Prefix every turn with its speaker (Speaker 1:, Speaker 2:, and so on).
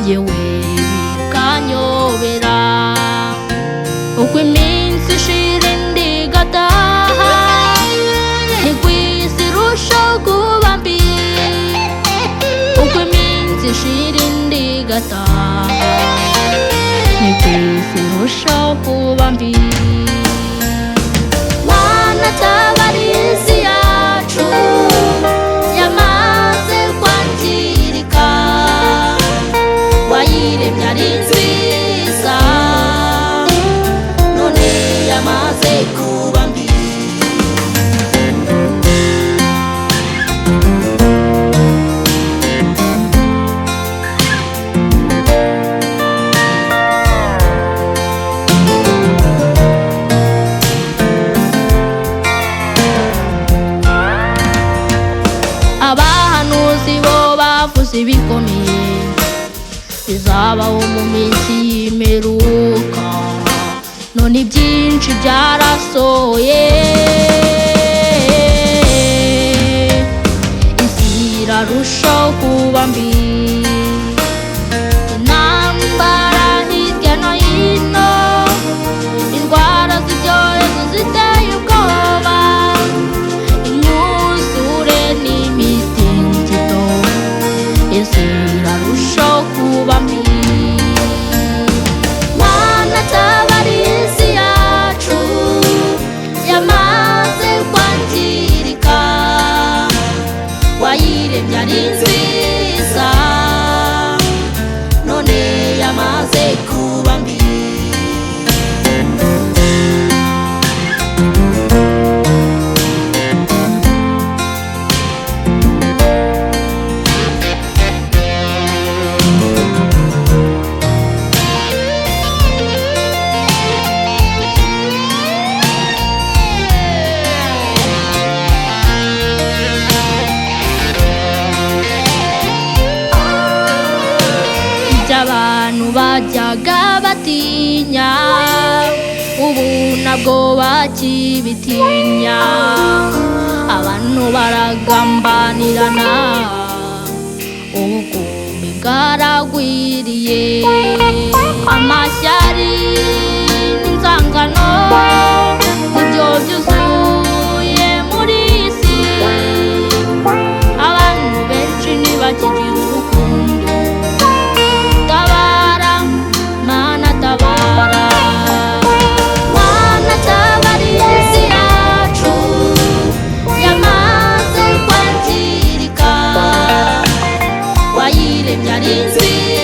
Speaker 1: yewe bikanyobera uko iminsi ishira indi igataha niko isi irushaho kuba mbi uko iminsi ishira indi igataha niko isi irushaho kuba mbi Mana tabarizi yacu yamaze kwangirika wayiremye ari nziza none yamaze kuba mbi abahanuzi bo bavuze ibikomeye bizabaho mu minsi y'imperuka none byinshi byarasohoye isi irarushaho kuba mbi intambara hirya no hino indwara z'ibyorezo ziteye ubwoba imyuzure n'imitingito isi irarushaho kuba mbi Mana tabarizi yacu yamaze kwangirika wayiremye ari nziza none yamaze kuba mbi abantu bajyaga batinya ubu nabwo bakibitinya abantu baragambanirana ubugome bwaragwiriye amashyari n'inzangano ibyo byuzuye muri isi abantu benshi ntibakigira urukundo Mana tabarizi yacu yamaze kwangirika wayiremye ari nziza